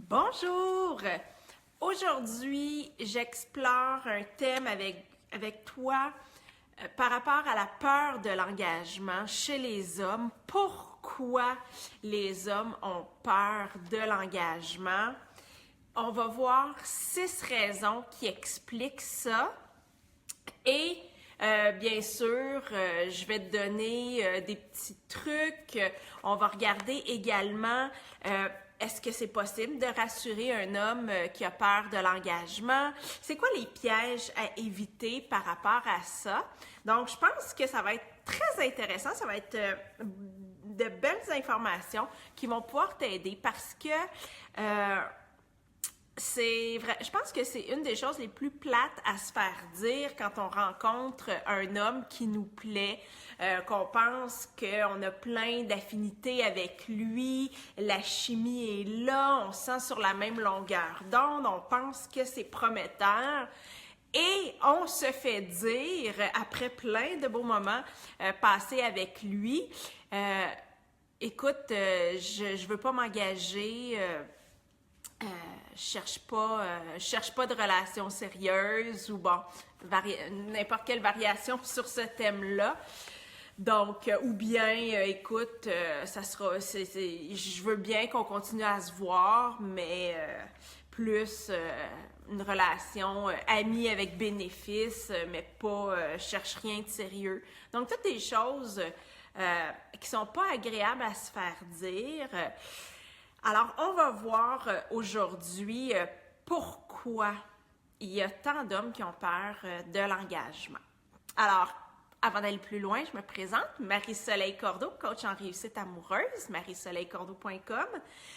Bonjour! Aujourd'hui, j'explore un thème avec toi par rapport à la peur de l'engagement chez les hommes. Pourquoi les hommes ont peur de l'engagement? On va voir 6 raisons qui expliquent ça. Et bien sûr, je vais te donner des petits trucs. On va regarder également est-ce que c'est possible de rassurer un homme qui a peur de l'engagement? C'est quoi les pièges à éviter par rapport à ça? Donc, je pense que ça va être très intéressant. Ça va être de belles informations qui vont pouvoir t'aider parce que c'est vrai, je pense que c'est une des choses les plus plates à se faire dire quand on rencontre un homme qui nous plaît, qu'on pense qu'on a plein d'affinités avec lui, la chimie est là, on se sent sur la même longueur d'onde, on pense que c'est prometteur. Et on se fait dire, après plein de beaux moments passés avec lui, écoute, je veux pas m'engager. Je cherche pas de relation sérieuse ou bon, n'importe quelle variation sur ce thème-là. Donc, ou bien, écoute, ça sera, je veux bien qu'on continue à se voir, mais plus une relation amie avec bénéfice, mais pas, je cherche rien de sérieux. Donc, toutes des choses qui sont pas agréables à se faire dire. Alors, on va voir aujourd'hui pourquoi il y a tant d'hommes qui ont peur de l'engagement. Alors, avant d'aller plus loin, je me présente, Marie-Soleil Cordeau, coach en réussite amoureuse, mariesoleilcordeau.com.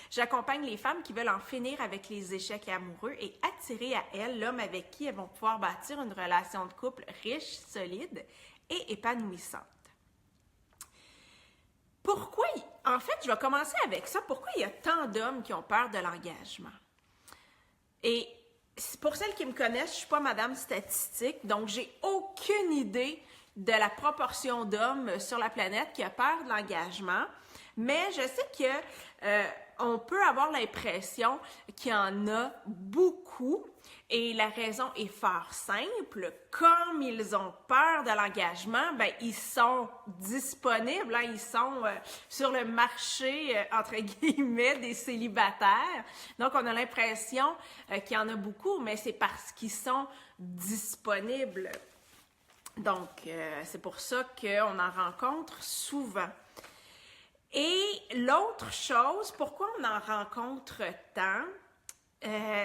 J'accompagne les femmes qui veulent en finir avec les échecs amoureux et attirer à elles l'homme avec qui elles vont pouvoir bâtir une relation de couple riche, solide et épanouissante. Pourquoi, en fait, je vais commencer avec ça. Pourquoi il y a tant d'hommes qui ont peur de l'engagement? Et pour celles qui me connaissent, je ne suis pas madame statistique, donc j'ai aucune idée de la proportion d'hommes sur la planète qui a peur de l'engagement, mais je sais que on peut avoir l'impression qu'il y en a beaucoup. Et la raison est fort simple. Comme ils ont peur de l'engagement, ben ils sont disponibles, hein, ils sont sur le marché, entre guillemets, des célibataires. Donc, on a l'impression qu'il y en a beaucoup, mais c'est parce qu'ils sont disponibles. Donc, c'est pour ça qu'on en rencontre souvent. Et l'autre chose, pourquoi on en rencontre tant?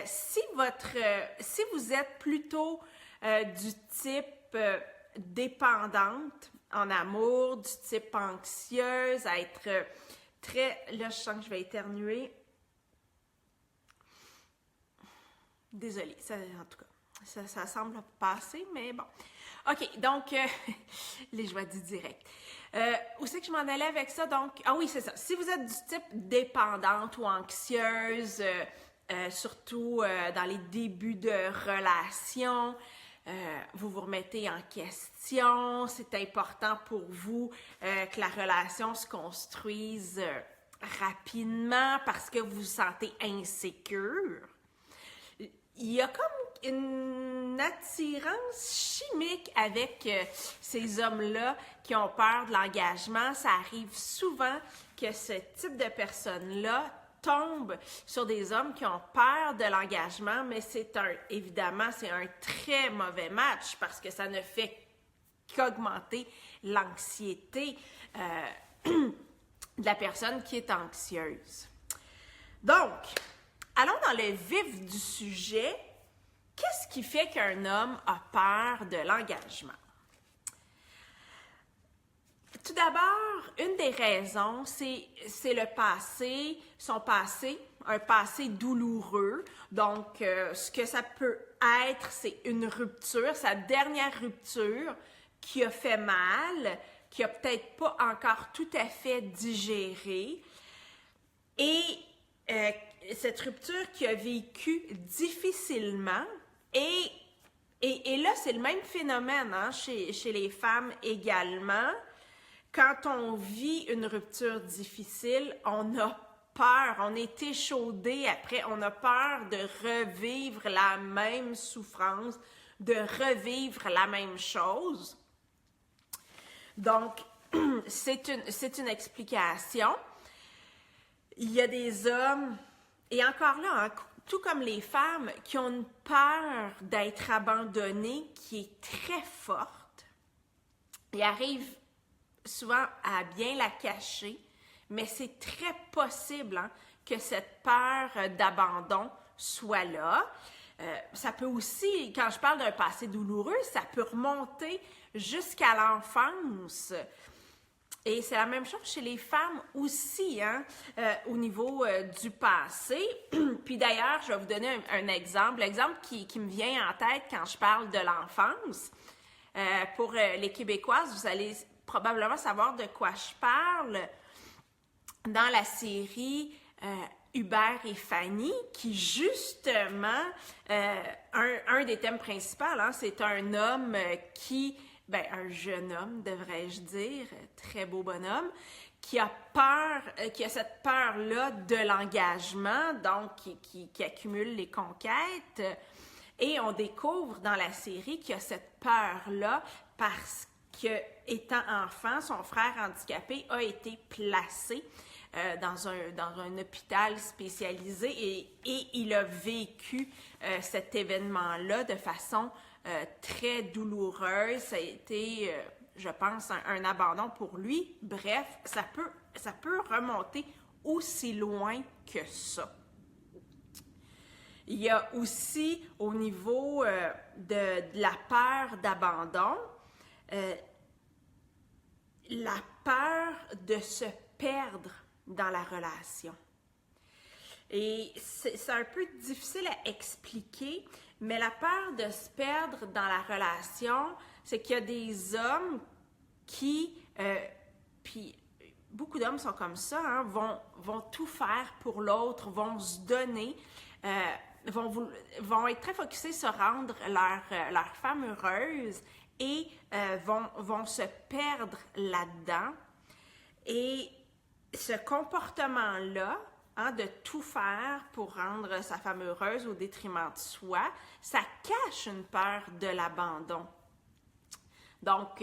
Si vous êtes plutôt du type dépendante en amour, du type anxieuse, à être très... Là, je sens que je vais éternuer. Désolée, ça, en tout cas, ça semble passer, mais bon. OK, donc, les joies du direct. Où c'est que je m'en allais avec ça? Donc, ah oui, c'est ça. Si vous êtes du type dépendante ou anxieuse... surtout dans les débuts de relation, vous vous remettez en question, c'est important pour vous que la relation se construise rapidement parce que vous vous sentez insécure. Il y a comme une attirance chimique avec ces hommes-là qui ont peur de l'engagement. Ça arrive souvent que ce type de personnes-là tombe sur des hommes qui ont peur de l'engagement, mais évidemment, c'est un très mauvais match parce que ça ne fait qu'augmenter l'anxiété de la personne qui est anxieuse. Donc, allons dans le vif du sujet. Qu'est-ce qui fait qu'un homme a peur de l'engagement? Tout d'abord, une des raisons, c'est le passé, son passé, un passé douloureux. Donc, ce que ça peut être, c'est une rupture, sa dernière rupture qui a fait mal, qui a peut-être pas encore tout à fait digéré. Et cette rupture qu'il a vécue difficilement. Et là, c'est le même phénomène hein, chez les femmes également. Quand on vit une rupture difficile, on a peur, on est échaudé après, on a peur de revivre la même souffrance, de revivre la même chose. Donc, c'est une explication. Il y a des hommes, et encore là, hein, tout comme les femmes, qui ont une peur d'être abandonnés qui est très forte. Ils arrivent souvent à bien la cacher, mais c'est très possible hein, que cette peur d'abandon soit là. Ça peut aussi, quand je parle d'un passé douloureux, ça peut remonter jusqu'à l'enfance. Et c'est la même chose chez les femmes aussi, hein, au niveau du passé. Puis d'ailleurs, je vais vous donner un exemple, l'exemple qui me vient en tête quand je parle de l'enfance. Pour les Québécoises, vous allez probablement savoir de quoi je parle dans la série Hubert et Fanny, qui justement, un des thèmes principaux, hein, c'est un homme un jeune homme, devrais-je dire, très beau bonhomme, qui a peur, qui a cette peur-là de l'engagement, donc qui accumule les conquêtes. Et on découvre dans la série qu'il y a cette peur-là parce que, étant enfant, son frère handicapé a été placé dans un hôpital spécialisé et il a vécu cet événement-là de façon très douloureuse. Ça a été, je pense, un abandon pour lui. Bref, ça peut remonter aussi loin que ça. Il y a aussi, au niveau de la peur d'abandon, la peur de se perdre dans la relation. Et c'est un peu difficile à expliquer, mais la peur de se perdre dans la relation, c'est qu'il y a des hommes qui, puis beaucoup d'hommes sont comme ça, hein, vont tout faire pour l'autre, vont se donner, vont être très focusés sur rendre leur femme heureuse et vont se perdre là-dedans. Et ce comportement-là, hein, de tout faire pour rendre sa femme heureuse au détriment de soi, ça cache une peur de l'abandon. Donc,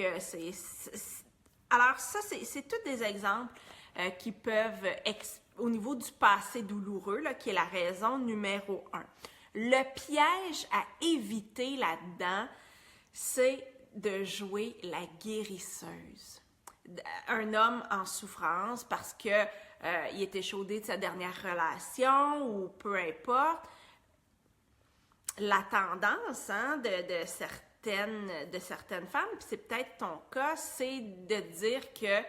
alors ça, c'est tous des exemples qui peuvent, au niveau du passé douloureux, là, qui est la raison numéro 1. Le piège à éviter là-dedans, c'est de jouer la guérisseuse. Un homme en souffrance parce que il est échaudé de sa dernière relation ou peu importe. La tendance hein, de certaines femmes, puis c'est peut-être ton cas, c'est de dire que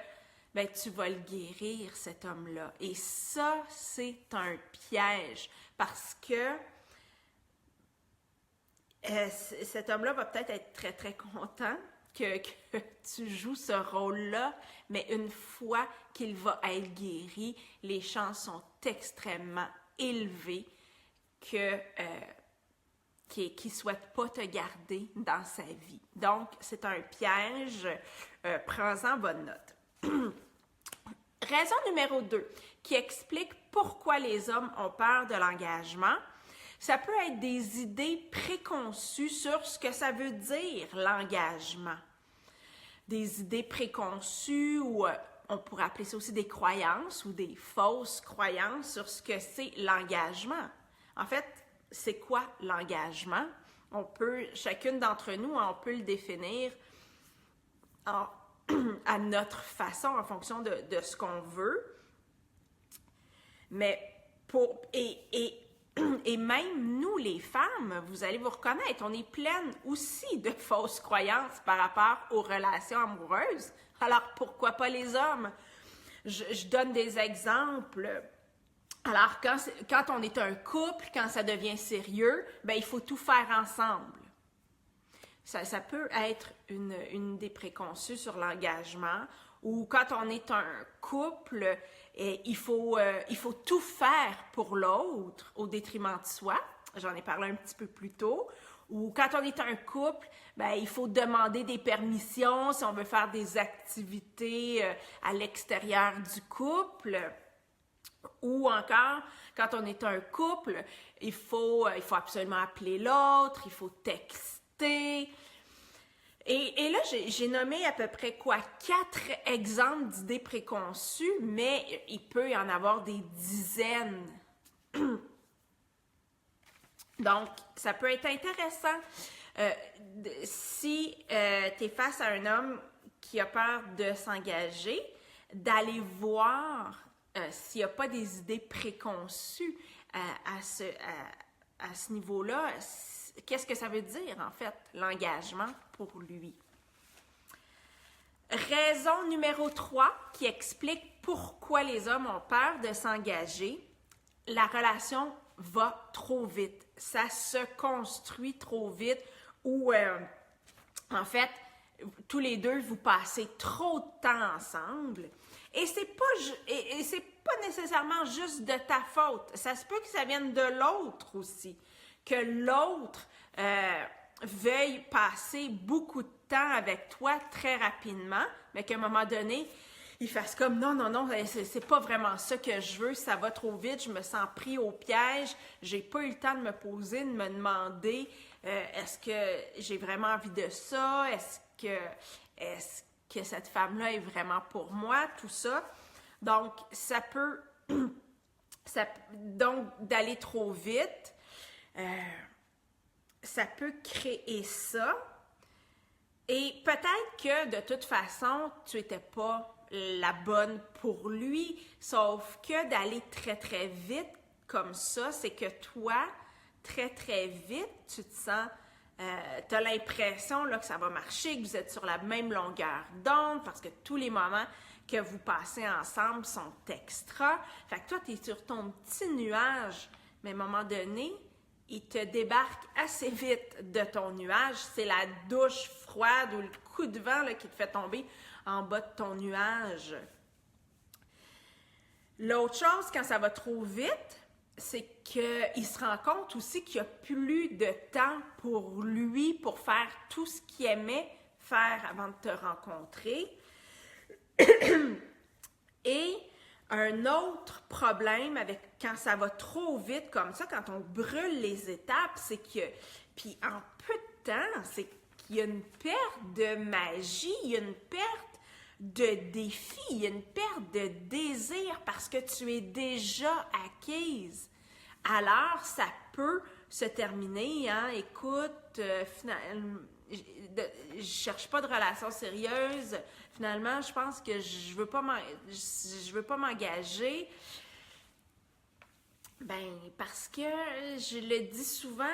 tu vas le guérir, cet homme-là. Et ça, c'est un piège parce que cet homme-là va peut-être être très, très content que tu joues ce rôle-là, mais une fois qu'il va être guéri, les chances sont extrêmement élevées qu'il ne souhaite pas te garder dans sa vie. Donc, c'est un piège. Prends-en bonne note. Raison numéro 2, qui explique pourquoi les hommes ont peur de l'engagement. Ça peut être des idées préconçues sur ce que ça veut dire, l'engagement. Des idées préconçues ou on pourrait appeler ça aussi des croyances ou des fausses croyances sur ce que c'est l'engagement. En fait, c'est quoi l'engagement? Chacune d'entre nous, on peut le définir à notre façon, en fonction de ce qu'on veut. Mais et même nous, les femmes, vous allez vous reconnaître, on est pleine aussi de fausses croyances par rapport aux relations amoureuses. Alors, pourquoi pas les hommes? Je donne des exemples. Alors, quand on est un couple, quand ça devient sérieux, il faut tout faire ensemble. Ça peut être une idée préconçue sur l'engagement. Ou quand on est un couple, il faut tout faire pour l'autre au détriment de soi. J'en ai parlé un petit peu plus tôt. Ou quand on est un couple, il faut demander des permissions si on veut faire des activités à l'extérieur du couple. Ou encore, quand on est un couple, il faut absolument appeler l'autre, il faut texter. Et là, j'ai nommé à peu près 4 exemples d'idées préconçues, mais il peut y en avoir des dizaines. Donc, ça peut être intéressant si tu es face à un homme qui a peur de s'engager, d'aller voir s'il n'y a pas des idées préconçues à ce niveau-là. Qu'est-ce que ça veut dire, en fait, l'engagement pour lui? Raison numéro 3 qui explique pourquoi les hommes ont peur de s'engager. La relation va trop vite. Ça se construit trop vite ou, en fait, tous les deux, vous passez trop de temps ensemble. Et c'est pas nécessairement juste de ta faute. Ça se peut que ça vienne de l'autre aussi. Que l'autre veuille passer beaucoup de temps avec toi très rapidement, mais qu'à un moment donné, il fasse comme non, c'est pas vraiment ça que je veux, ça va trop vite, je me sens pris au piège, j'ai pas eu le temps de me poser, de me demander est-ce que j'ai vraiment envie de ça, est-ce que cette femme-là est vraiment pour moi, tout ça. Donc, ça peut, donc d'aller trop vite, ça peut créer ça. Et peut-être que de toute façon, tu n'étais pas la bonne pour lui, sauf que d'aller très, très vite comme ça, c'est que toi, très, très vite, tu te sens, tu as l'impression là, que ça va marcher, que vous êtes sur la même longueur d'onde, parce que tous les moments que vous passez ensemble sont extra. Fait que toi, tu es sur ton petit nuage, mais à un moment donné, il te débarque assez vite de ton nuage. C'est la douche froide ou le coup de vent là, qui te fait tomber en bas de ton nuage. L'autre chose, quand ça va trop vite, c'est qu'il se rend compte aussi qu'il n'y a plus de temps pour lui, pour faire tout ce qu'il aimait faire avant de te rencontrer. Et un autre problème avec quand ça va trop vite comme ça, quand on brûle les étapes, c'est que, puis en peu de temps, c'est qu'il y a une perte de magie, il y a une perte de défi, il y a une perte de désir parce que tu es déjà acquise. Alors, ça peut se terminer, hein, écoute, finalement, je cherche pas de relation sérieuse. Finalement, je pense que je veux pas m'engager. Ben, parce que, je le dis souvent,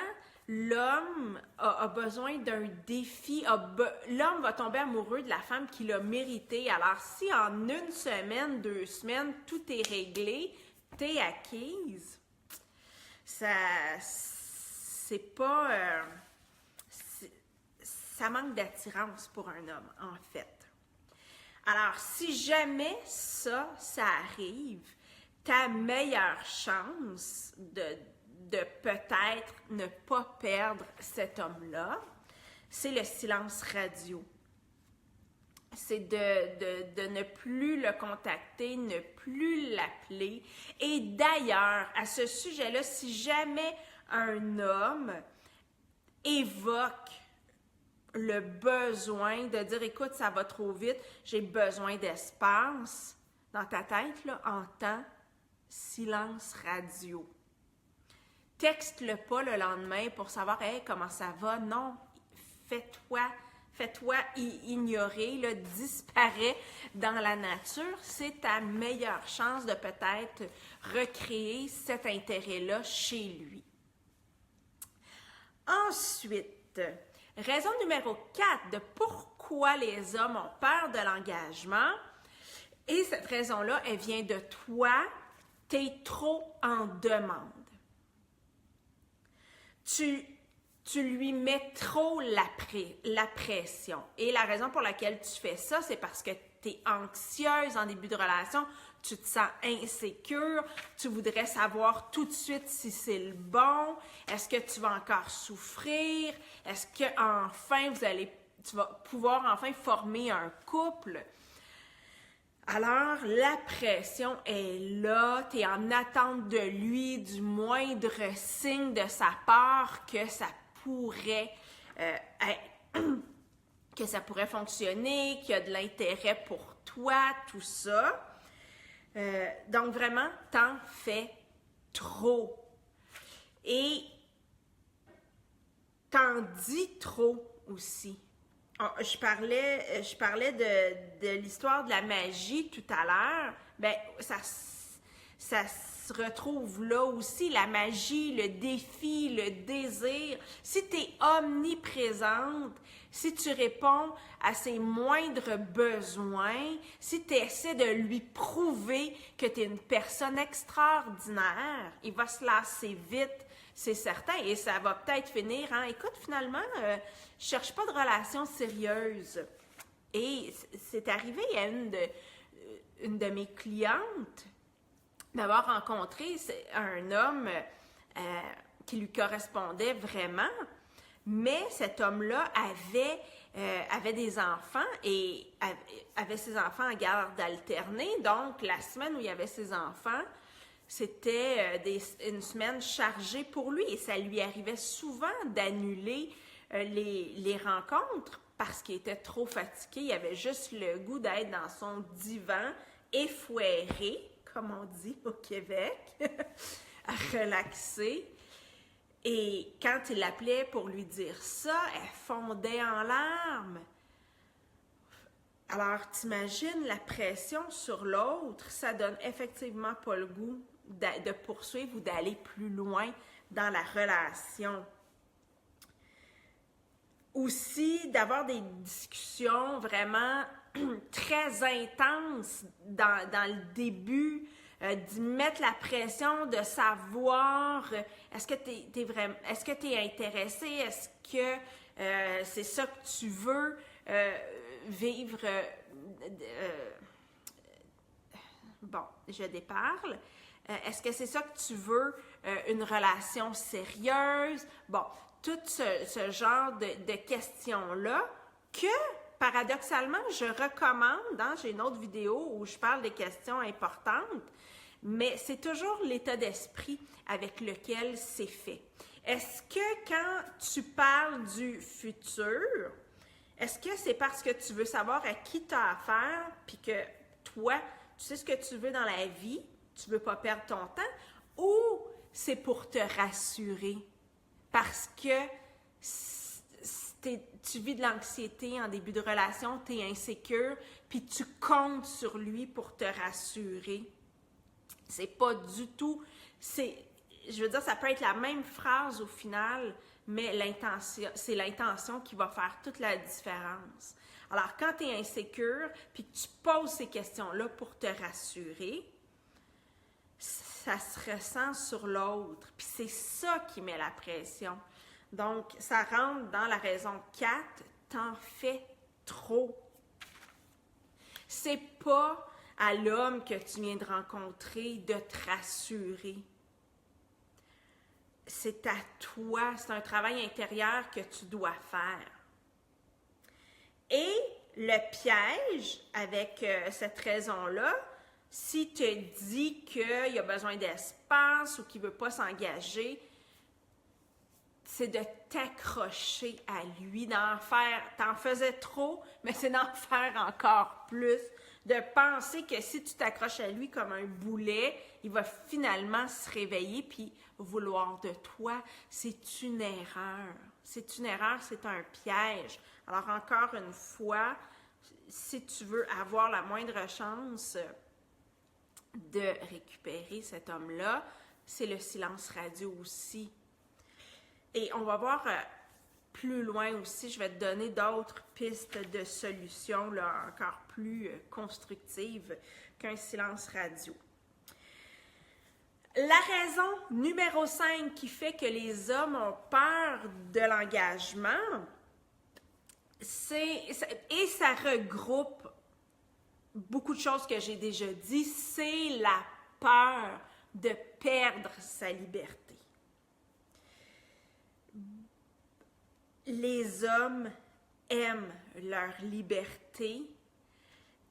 l'homme a besoin d'un défi. L'homme va tomber amoureux de la femme qu'il a méritée. Alors, si en 1 semaine, 2 semaines, tout est réglé, t'es acquise, c'est pas... ça manque d'attirance pour un homme, en fait. Alors, si jamais ça arrive, ta meilleure chance de peut-être ne pas perdre cet homme-là, c'est le silence radio. C'est de ne plus le contacter, ne plus l'appeler. Et d'ailleurs, à ce sujet-là, si jamais un homme évoque le besoin de dire, écoute, ça va trop vite, j'ai besoin d'espace, dans ta tête, là, entends silence radio. Texte-le pas le lendemain pour savoir, hey, comment ça va? Non, fais-toi ignorer, là, disparaît dans la nature. C'est ta meilleure chance de peut-être recréer cet intérêt-là chez lui. Ensuite, raison numéro 4 de pourquoi les hommes ont peur de l'engagement. Et cette raison-là, elle vient de toi. Tu es trop en demande. Tu lui mets trop la pression. Et la raison pour laquelle tu fais ça, c'est parce que tu es anxieuse en début de relation, tu te sens insécure, tu voudrais savoir tout de suite si c'est le bon, est-ce que tu vas encore souffrir, est-ce que enfin tu vas pouvoir enfin former un couple. Alors, la pression est là, tu es en attente de lui, du moindre signe de sa part que ça pourrait que ça pourrait fonctionner, qu'il y a de l'intérêt pour toi, tout ça. Donc vraiment, t'en fais trop. Et t'en dis trop aussi. Je parlais de l'histoire de la magie tout à l'heure. Ben, ça se retrouve là aussi, la magie, le défi, le désir. Si tu es omniprésente, si tu réponds à ses moindres besoins, si tu essaies de lui prouver que tu es une personne extraordinaire, il va se lasser vite, c'est certain, et ça va peut-être finir en « Écoute, finalement, je cherche pas de relation sérieuse. » Et c'est arrivé à une de mes clientes d'avoir rencontré un homme qui lui correspondait vraiment, mais cet homme-là avait des enfants et avait ses enfants en garde alternée. Donc, la semaine où il y avait ses enfants, c'était une semaine chargée pour lui et ça lui arrivait souvent d'annuler les rencontres parce qu'il était trop fatigué. Il avait juste le goût d'être dans son divan effoiré, comme on dit au Québec, à relaxer. Et quand il l'appelait pour lui dire ça, elle fondait en larmes. Alors, t'imagines la pression sur l'autre, ça donne effectivement pas le goût de poursuivre ou d'aller plus loin dans la relation. Aussi, d'avoir des discussions vraiment très intenses dans le début, d'y mettre la pression, de savoir est-ce que tu es intéressé, est-ce que c'est ça que tu veux vivre. Bon, je déparle. Est-ce que c'est ça que tu veux, une relation sérieuse? Bon, tout ce genre de questions-là que, paradoxalement, je recommande, hein, j'ai une autre vidéo où je parle des questions importantes, mais c'est toujours l'état d'esprit avec lequel c'est fait. Est-ce que quand tu parles du futur, est-ce que c'est parce que tu veux savoir à qui tu as affaire, puis que toi, tu sais ce que tu veux dans la vie, tu veux pas perdre ton temps, ou c'est pour te rassurer? Parce que tu vis de l'anxiété en début de relation, tu es insécure, puis tu comptes sur lui pour te rassurer. C'est pas du tout... je veux dire, ça peut être la même phrase au final, mais c'est l'intention qui va faire toute la différence. Alors, quand tu es insécure, puis que tu poses ces questions-là pour te rassurer, ça se ressent sur l'autre. Puis c'est ça qui met la pression. Donc, ça rentre dans la raison 4, t'en fais trop. C'est pas à l'homme que tu viens de rencontrer de te rassurer. C'est à toi, c'est un travail intérieur que tu dois faire. Et le piège avec cette raison-là, si tu te dis qu'il a besoin d'espace ou qu'il ne veut pas s'engager, c'est de t'accrocher à lui, d'en faire, t'en faisais trop, mais c'est d'en faire encore plus, de penser que si tu t'accroches à lui comme un boulet, il va finalement se réveiller puis vouloir de toi. C'est une erreur. C'est une erreur, c'est un piège. Alors encore une fois, si tu veux avoir la moindre chance de récupérer cet homme-là, c'est le silence radio aussi. Et on va voir plus loin aussi, je vais te donner d'autres pistes de solutions là, encore plus constructives qu'un silence radio. La raison numéro 5 qui fait que les hommes ont peur de l'engagement, et ça regroupe beaucoup de choses que j'ai déjà dit, c'est la peur de perdre sa liberté. Les hommes aiment leur liberté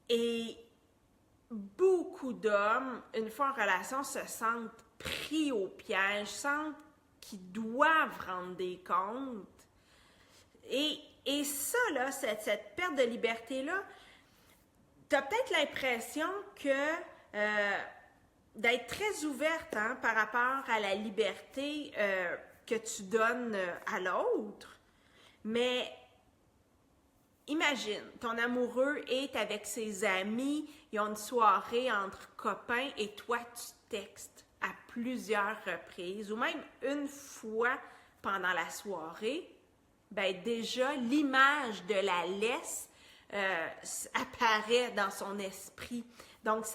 et beaucoup d'hommes, une fois en relation, se sentent pris au piège, sentent qu'ils doivent rendre des comptes. Et ça, là, cette perte de liberté-là, tu as peut-être l'impression que d'être très ouverte par rapport à la liberté que tu donnes à l'autre, mais imagine, ton amoureux est avec ses amis, ils ont une soirée entre copains et toi, tu textes à plusieurs reprises ou même une fois pendant la soirée, ben déjà, l'image de la laisse apparaît dans son esprit. Donc,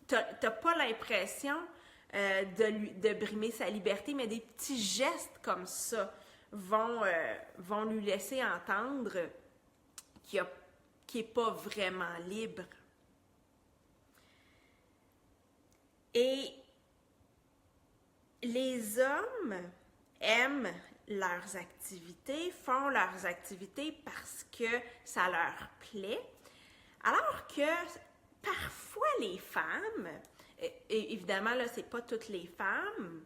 tu n'as pas l'impression de brimer sa liberté, mais des petits gestes comme ça vont lui laisser entendre qu'il n'est pas vraiment libre. Et les hommes aiment leurs activités, font leurs activités parce que ça leur plaît, alors que parfois les femmes, et évidemment là c'est pas toutes les femmes,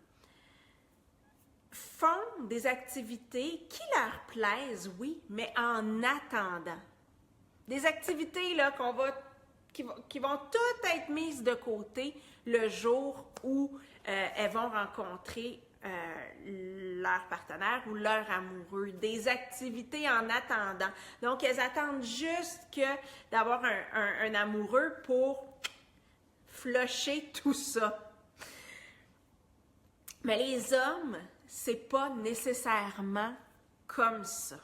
font des activités qui leur plaisent, oui, mais en attendant. Des activités là qui vont toutes être mises de côté le jour où elles vont rencontrer leur partenaire ou leur amoureux, des activités en attendant. Donc, elles attendent juste d'avoir un amoureux pour flusher tout ça. Mais les hommes, c'est pas nécessairement comme ça.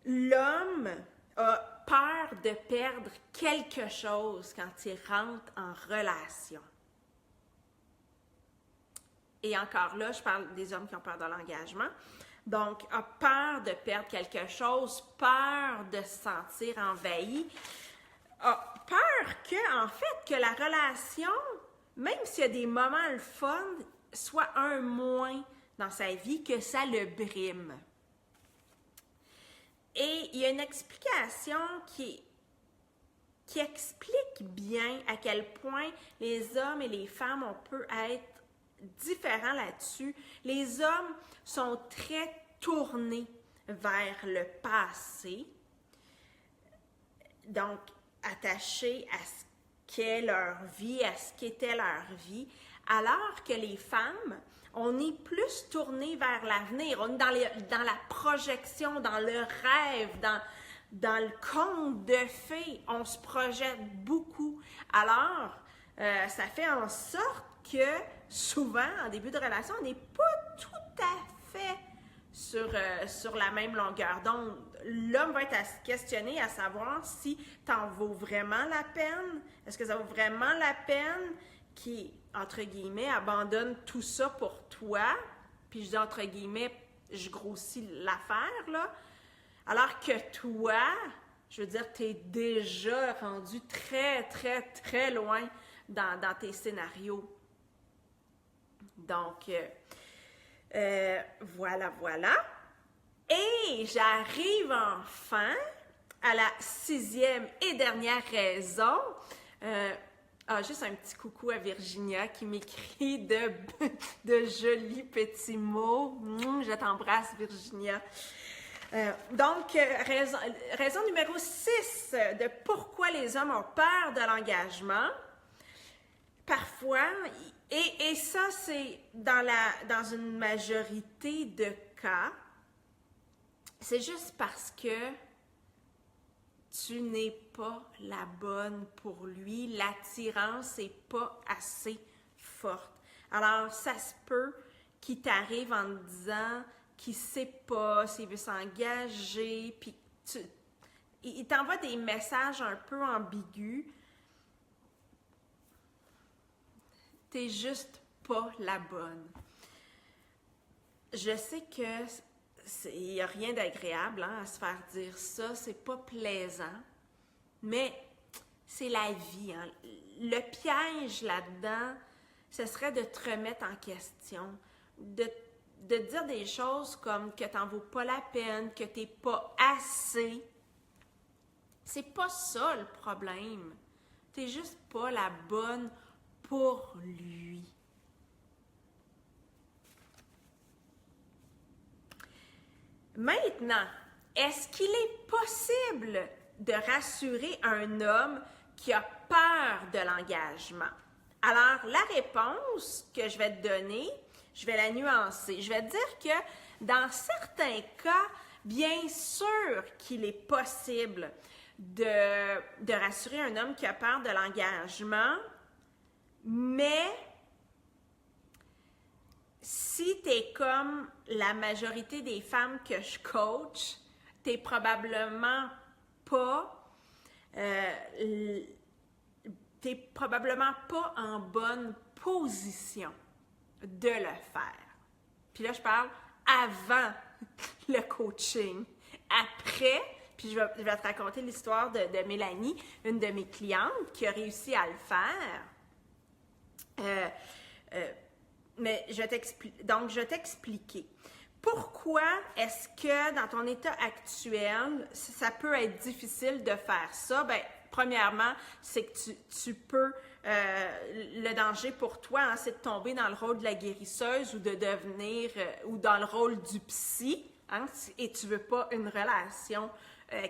L'homme a peur de perdre quelque chose quand il rentre en relation. Et encore là, je parle des hommes qui ont peur de l'engagement. Donc, a peur de perdre quelque chose, peur de se sentir envahi, a peur que, en fait, que la relation, même s'il y a des moments le fun, soit un moins dans sa vie, que ça le brime. Et il y a une explication qui explique bien à quel point les hommes et les femmes, on peut être différents là-dessus. Les hommes sont très tournés vers le passé, donc attachés à ce qu'est leur vie, à ce qu'était leur vie, alors que les femmes, on est plus tourné vers l'avenir, on est dans la projection, dans le rêve, dans le conte de fées, on se projette beaucoup. Alors, ça fait en sorte que souvent, en début de relation, on n'est pas tout à fait sur la même longueur d'onde. L'homme va être à se questionner, à savoir si t'en vaut vraiment la peine. Est-ce que ça vaut vraiment la peine qui, entre guillemets, abandonne tout ça pour toi? Puis je dis entre guillemets, je grossis l'affaire, là. Alors que toi, je veux dire, t'es déjà rendu très, très, très loin dans tes scénarios. Donc, voilà. Et j'arrive enfin à la 6e et dernière raison. Juste un petit coucou à Virginia qui m'écrit de jolis petits mots. Je t'embrasse, Virginia. Donc, raison numéro 6 de pourquoi les hommes ont peur de l'engagement. Parfois, et ça, c'est dans une majorité de cas, c'est juste parce que tu n'es pas la bonne pour lui, l'attirance n'est pas assez forte. Alors, ça se peut qu'il t'arrive en te disant qu'il ne sait pas s'il veut s'engager, puis il t'envoie des messages un peu ambigus. T'es juste pas la bonne. Je sais que il n'y a rien d'agréable à se faire dire ça, c'est pas plaisant, mais c'est la vie. Le piège là-dedans, ce serait de te remettre en question, de dire des choses comme que t'en vaux pas la peine, que t'es pas assez, C'est pas ça le problème. T'es juste pas la bonne pour lui. Maintenant, est-ce qu'il est possible de rassurer un homme qui a peur de l'engagement? Alors, la réponse que je vais te donner, je vais la nuancer. Je vais te dire que dans certains cas, bien sûr qu'il est possible de rassurer un homme qui a peur de l'engagement, mais si tu es comme la majorité des femmes que je coach, tu n'es probablement pas en bonne position de le faire. Puis là, je parle avant le coaching. Après, puis je vais te raconter l'histoire de Mélanie, une de mes clientes qui a réussi à le faire. Mais je vais t'expliquer. Pourquoi est-ce que dans ton état actuel, ça peut être difficile de faire ça? Bien, premièrement, c'est que tu peux, le danger pour toi, hein, c'est de tomber dans le rôle de la guérisseuse ou de devenir, ou dans le rôle du psy, hein, et tu veux pas une relation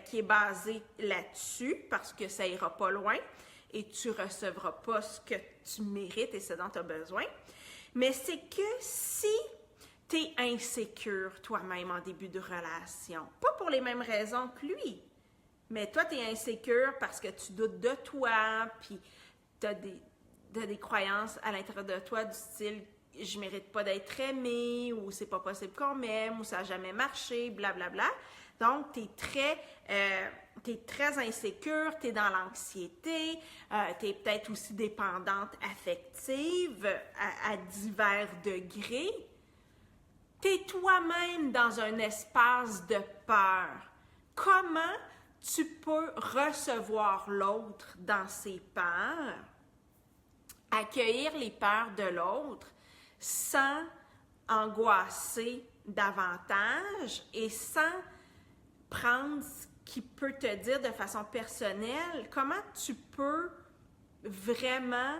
qui est basée là-dessus parce que ça ira pas loin et tu recevras pas ce que tu mérites et ce dont tu as besoin. Mais c'est que si tu es insécure toi-même en début de relation, pas pour les mêmes raisons que lui, mais toi, tu es insécure parce que tu doutes de toi, puis tu as des croyances à l'intérieur de toi du style « je mérite pas d'être aimée » ou « c'est pas possible qu'on m'aime » ou « ça n'a jamais marché », blablabla. Donc, tu es très insécure, tu es dans l'anxiété, tu es peut-être aussi dépendante affective à divers degrés. Tu es toi-même dans un espace de peur. Comment tu peux recevoir l'autre dans ses peurs, accueillir les peurs de l'autre sans angoisser davantage et sans prendre ce qu'il peut te dire de façon personnelle, comment tu peux vraiment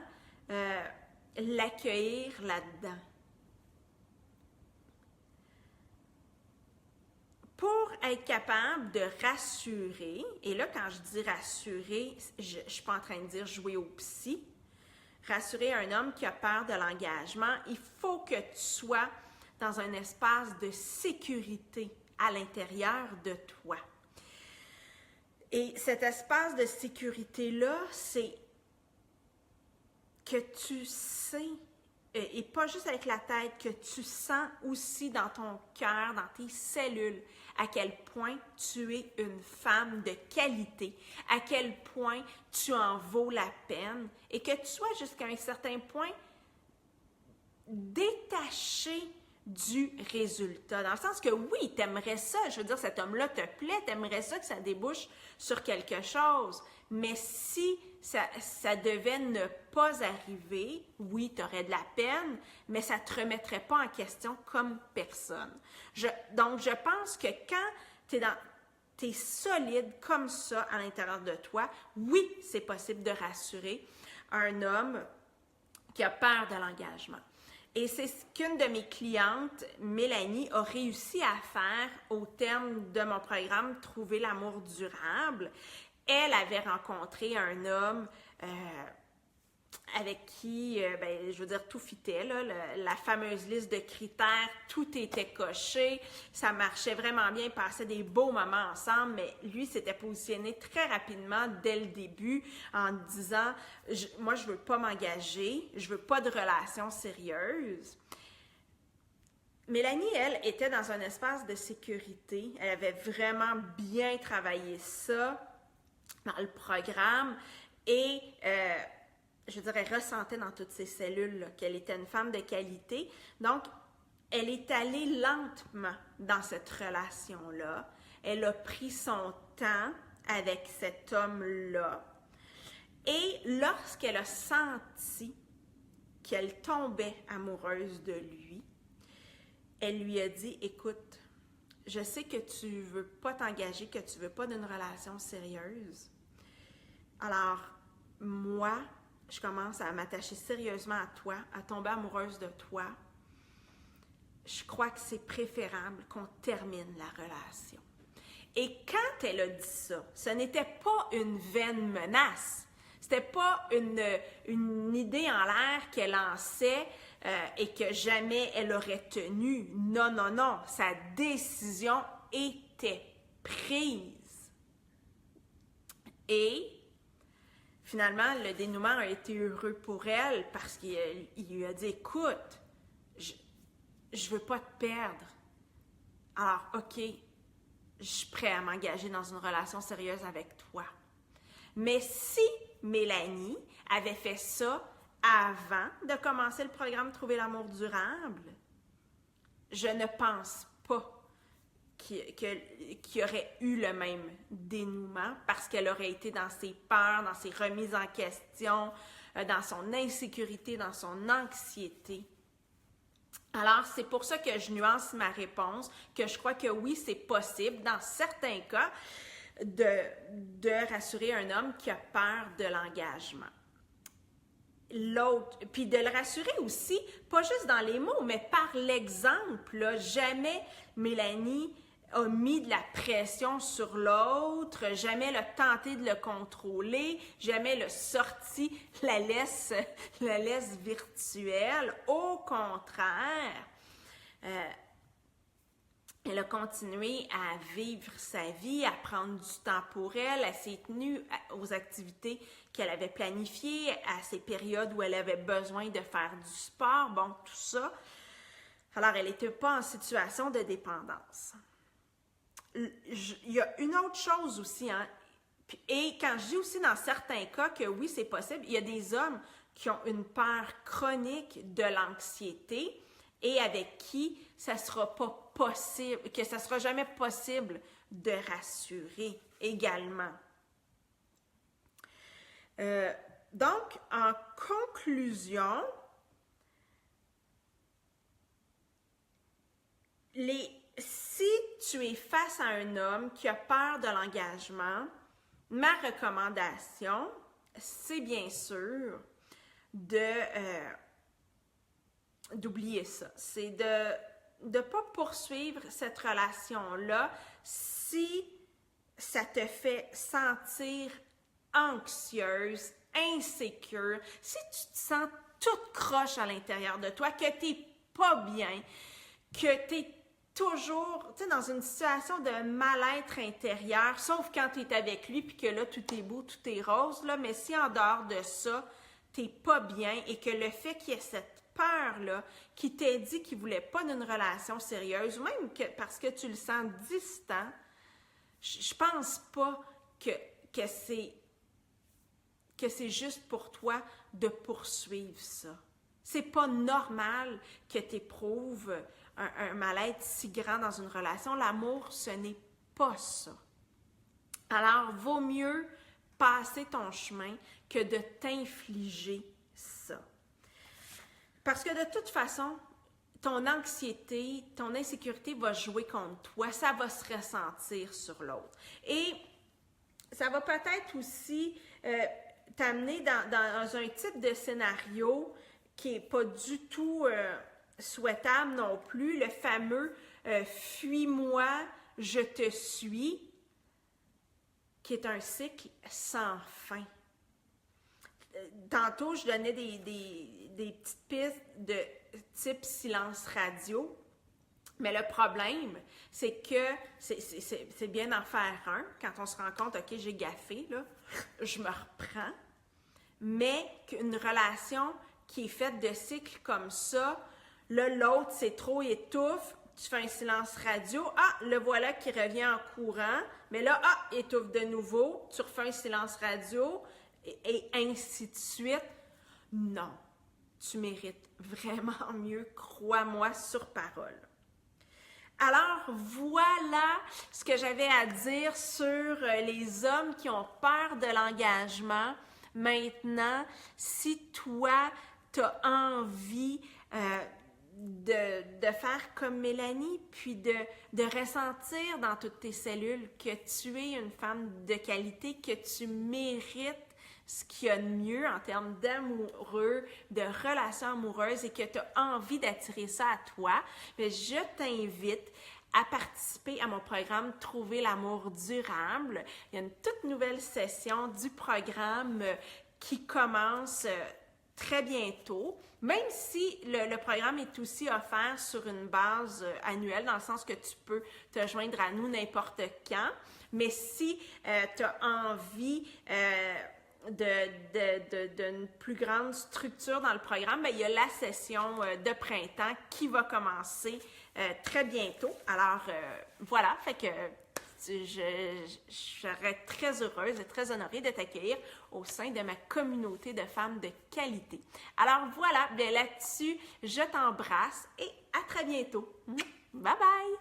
l'accueillir là-dedans? Pour être capable de rassurer, et là quand je dis rassurer, je ne suis pas en train de dire jouer au psy, rassurer un homme qui a peur de l'engagement, il faut que tu sois dans un espace de sécurité à l'intérieur de toi. Et cet espace de sécurité-là, c'est que tu sais, et pas juste avec la tête, que tu sens aussi dans ton cœur, dans tes cellules, à quel point tu es une femme de qualité, à quel point tu en vaux la peine, et que tu sois jusqu'à un certain point détaché du résultat. Dans le sens que oui, t'aimerais ça, je veux dire, cet homme-là te plaît, t'aimerais ça que ça débouche sur quelque chose, mais si ça devait ne pas arriver, oui, tu aurais de la peine, mais ça ne te remettrait pas en question comme personne. Donc, je pense que quand tu es solide comme ça à l'intérieur de toi, oui, c'est possible de rassurer un homme qui a peur de l'engagement. Et c'est ce qu'une de mes clientes, Mélanie, a réussi à faire au terme de mon programme « Trouver l'amour durable ». Elle avait rencontré un homme avec qui, je veux dire, tout fitait, là, la fameuse liste de critères, tout était coché, ça marchait vraiment bien, ils passaient des beaux moments ensemble, mais lui s'était positionné très rapidement dès le début en disant « Moi, je veux pas m'engager, je veux pas de relation sérieuse ». Mélanie, elle, était dans un espace de sécurité, elle avait vraiment bien travaillé ça dans le programme et je dirais, ressentait dans toutes ses cellules qu'elle était une femme de qualité. Donc, elle est allée lentement dans cette relation-là. Elle a pris son temps avec cet homme-là. Et lorsqu'elle a senti qu'elle tombait amoureuse de lui, elle lui a dit « Écoute, je sais que tu veux pas t'engager, que tu veux pas d'une relation sérieuse. Alors, moi, je commence à m'attacher sérieusement à toi, à tomber amoureuse de toi. Je crois que c'est préférable qu'on termine la relation. Et quand elle a dit ça, ce n'était pas une vaine menace. C'était pas une idée en l'air qu'elle lançait et que jamais elle aurait tenue. Non, non, non. Sa décision était prise. Et finalement, le dénouement a été heureux pour elle parce qu'il lui a dit, écoute, je veux pas te perdre. Alors, OK, je suis prêt à m'engager dans une relation sérieuse avec toi. Mais si Mélanie avait fait ça avant de commencer le programme Trouver l'amour durable, je ne pense pas qu'il y aurait eu le même dénouement parce qu'elle aurait été dans ses peurs, dans ses remises en question, dans son insécurité, dans son anxiété. Alors, c'est pour ça que je nuance ma réponse, que je crois que oui, c'est possible, dans certains cas, de rassurer un homme qui a peur de l'engagement. L'autre, puis de le rassurer aussi, pas juste dans les mots, mais par l'exemple. Là, jamais Mélanie a mis de la pression sur l'autre, jamais l'a tenté de le contrôler, jamais l'a sorti la laisse virtuelle. Au contraire, elle a continué à vivre sa vie, à prendre du temps pour elle, elle s'est tenue aux activités qu'elle avait planifiées, à ces périodes où elle avait besoin de faire du sport, bon, tout ça. Alors, elle n'était pas en situation de dépendance. Il y a une autre chose aussi, hein, et quand je dis aussi dans certains cas que oui, c'est possible, il y a des hommes qui ont une peur chronique de l'anxiété et avec qui ça sera pas possible, que ça sera jamais possible de rassurer également. Donc, en conclusion, si tu es face à un homme qui a peur de l'engagement, ma recommandation, c'est bien sûr d'oublier ça. C'est de ne pas poursuivre cette relation-là si ça te fait sentir anxieuse, insécure, si tu te sens toute croche à l'intérieur de toi, que tu n'es pas bien, que tu es toujours, tu sais, dans une situation de mal-être intérieur, sauf quand tu es avec lui, puis que là, tout est beau, tout est rose, là, mais si en dehors de ça, tu n'es pas bien et que le fait qu'il y ait cette peur-là, qui t'ait dit qu'il ne voulait pas d'une relation sérieuse, ou même parce que tu le sens distant, je pense pas que c'est juste pour toi de poursuivre ça. C'est pas normal que tu éprouves un mal-être si grand dans une relation. L'amour, ce n'est pas ça. Alors, vaut mieux passer ton chemin que de t'infliger ça. Parce que de toute façon, ton anxiété, ton insécurité va jouer contre toi. Ça va se ressentir sur l'autre. Et ça va peut-être aussi t'amener dans un type de scénario qui n'est pas du tout souhaitable non plus, le fameux fuis-moi, je te suis, qui est un cycle sans fin. Tantôt, je donnais des petites pistes de type silence radio, mais le problème, c'est que c'est bien d'en faire un. Quand on se rend compte, OK, j'ai gaffé, là, je me reprends, mais qu'une relation qui est faite de cycles comme ça, là, l'autre, c'est trop étouffe, tu fais un silence radio, le voilà qui revient en courant, mais là, étouffe de nouveau, tu refais un silence radio, et ainsi de suite. Non, tu mérites vraiment mieux, crois-moi sur parole. Alors, voilà ce que j'avais à dire sur les hommes qui ont peur de l'engagement. Maintenant, si toi, tu as envie de faire comme Mélanie, puis de ressentir dans toutes tes cellules que tu es une femme de qualité, que tu mérites ce qu'il y a de mieux en termes d'amoureux, de relations amoureuses et que tu as envie d'attirer ça à toi, bien, je t'invite à participer à mon programme Trouver l'amour durable. Il y a une toute nouvelle session du programme qui commence très bientôt, même si le programme est aussi offert sur une base annuelle, dans le sens que tu peux te joindre à nous n'importe quand, mais si tu as envie d'une plus grande structure dans le programme, bien, il y a la session de printemps qui va commencer très bientôt. Alors, voilà, fait que je serais très heureuse et très honorée de t'accueillir au sein de ma communauté de femmes de qualité. Alors voilà, bien là-dessus, je t'embrasse et à très bientôt. Bye bye!